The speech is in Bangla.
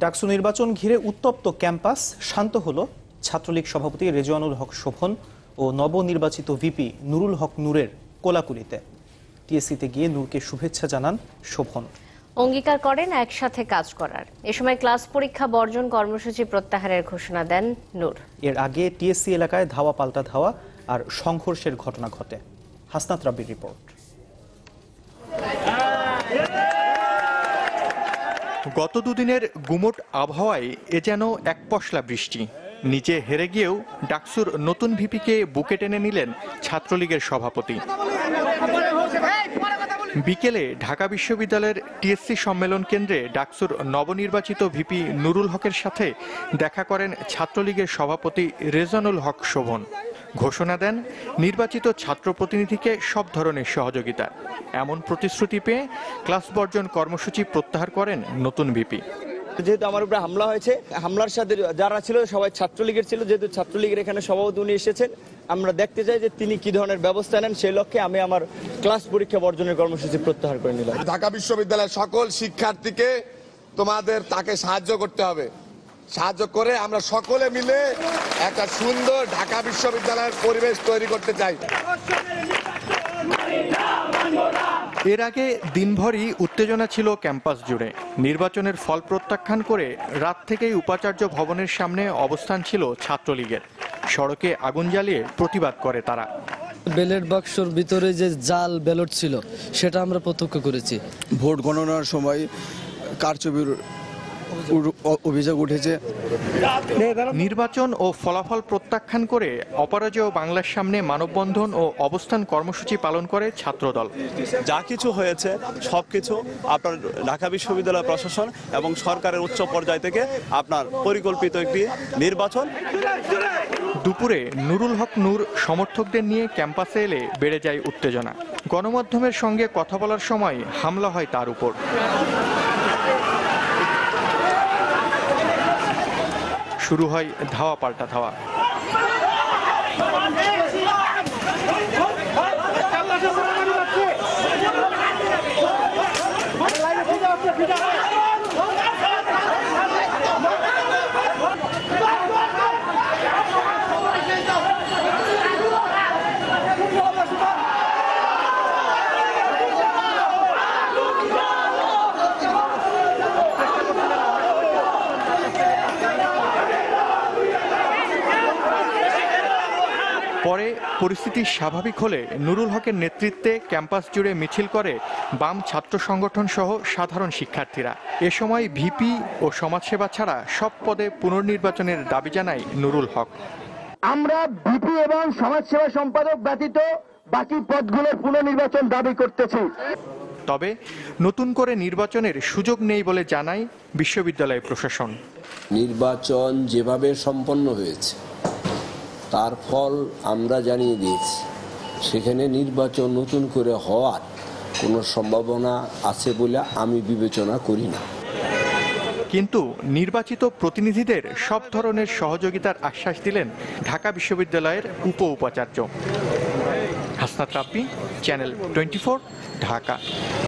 ডাকসু নির্বাচন ঘিরে উত্তপ্ত ক্যাম্পাস, শান্ত হলো ছাত্রলীগ সভাপতি রেজওয়ানুল হক শোভন ও নবনির্বাচিত ভিপি নুরুল হক নূরের কোলাকুলিতে। টিএসসিতে গিয়ে নূরকে শুভেচ্ছা জানান শোভন। অঙ্গীকার করেন একসাথে কাজ করার। এ সময় ক্লাস পরীক্ষা বর্জন কর্মসূচি প্রত্যাহারের ঘোষণা দেন নূর। এর আগে টিএসসি এলাকায় ধাওয়া পাল্টা ধাওয়া আর সংঘর্ষের ঘটনা ঘটে। হাসনাত রাব্বির রিপোর্ট। গত দুদিনের গুমোট আবহাওয়ায় এ যেন এক পশলা বৃষ্টি। নিচে হেরে গিয়েও ডাকসুর নতুন ভিপিকে বুকে টেনে নিলেন ছাত্রলীগের সভাপতি। বিকেলে ঢাকা বিশ্ববিদ্যালয়ের টিএসসি সম্মেলন কেন্দ্রে ডাকসুর নবনির্বাচিত ভিপি নুরুল হকের সাথে দেখা করেন ছাত্রলীগের সভাপতি রেজওয়ানুল হক শোভন। ঘোষণা দেন নির্বাচিত ছাত্র প্রতিনিধিকে সব ধরনের সহযোগিতা। এমন প্রতিশ্রুতি পেয়ে ক্লাস বর্জন কর্মসূচি প্রত্যাহার করেন নতুন ভিপি। যেহেতু আমার উপরে হামলা হয়েছে, হামলার সাথে যারা ছিল সবাই ছাত্রলীগের ছিল, যেহেতু ছাত্রলীগের এখানে সভাপতি উনি এসেছেন, আমরা দেখতে চাই যে তিনি কি ধরনের ব্যবস্থা নেন। সেই লক্ষ্যে আমি আমার ক্লাস পরীক্ষা বর্জনের কর্মসূচি প্রত্যাহার করে নিলাম। ঢাকা বিশ্ববিদ্যালয়ের সকল শিক্ষার্থীকে তাকে সাহায্য করতে হবে। সাহায্য করে আমরা সকলে মিলে একটা সুন্দর ঢাকা বিশ্ববিদ্যালয়ের পরিবেশ তৈরি করতে চাই। এর আগে দিনভরই উত্তেজনা ছিল ক্যাম্পাস জুড়ে। নির্বাচনের ফল প্রত্যাখ্যান করে রাত থেকেই উপাচার্য ভবনের সামনে অবস্থান ছিল ছাত্রলীগের। সড়কে আগুন জ্বালিয়ে প্রতিবাদ করে তারা। ব্যালট বাক্সর ভিতরে যে জাল ব্যালট ছিল সেটা আমরা প্রত্যক্ষ করেছি। ভোট গণনার সময় কারচুপির অভিযোগ উঠেছে। নির্বাচন ও ফলাফল প্রত্যাখ্যান করে অপরাজেয় বাংলার সামনে মানববন্ধন ও অবস্থান কর্মসূচি পালন করে ছাত্রদল। যা কিছু হয়েছে সবকিছু আপনার ঢাকা বিশ্ববিদ্যালয় প্রশাসন এবং সরকারের উচ্চ পর্যায় থেকে আপনার পরিকল্পিত একটি নির্বাচন। দুপুরে নুরুল হক নূর সমর্থকদের নিয়ে ক্যাম্পাসে এলে বেড়ে যায় উত্তেজনা। গণমাধ্যমের সঙ্গে কথা বলার সময় হামলা হয় তার উপর। শুরু হয় ধাওয়া পাল্টা ধাওয়া। পরে পরিস্থিতি স্বাভাবিক হলে নুরুল হকের নেতৃত্বে ক্যাম্পাস জুড়ে মিছিল করে বাম ছাত্র সংগঠন সহ সাধারণ শিক্ষার্থীরা। এ সময় ভিপি ও সমাজসেবা ছাড়া সব পদে পুনর্নির্বাচনের দাবি জানায় নুরুল হক। আমরা ভিপি এবং সমাজসেবা সম্পাদক ব্যতীত বাকি পদগুলোর পুনর্নির্বাচন দাবি করতেছি। তবে নতুন করে নির্বাচনের সুযোগ নেই বলে জানায় বিশ্ববিদ্যালয় প্রশাসন। নির্বাচন যেভাবে সম্পন্ন হয়েছে তার ফল আমরা জানিয়ে দিয়েছি। সেখানে নির্বাচন নতুন করে হওয়ার কোনো সম্ভাবনা আছে বলে আমি বিবেচনা করি না। কিন্তু নির্বাচিত প্রতিনিধিদের সব ধরনের সহযোগিতার আশ্বাস দিলেন ঢাকা বিশ্ববিদ্যালয়ের উপাচার্য। হাসনাত রাব্বি, চ্যানেল 24, ঢাকা।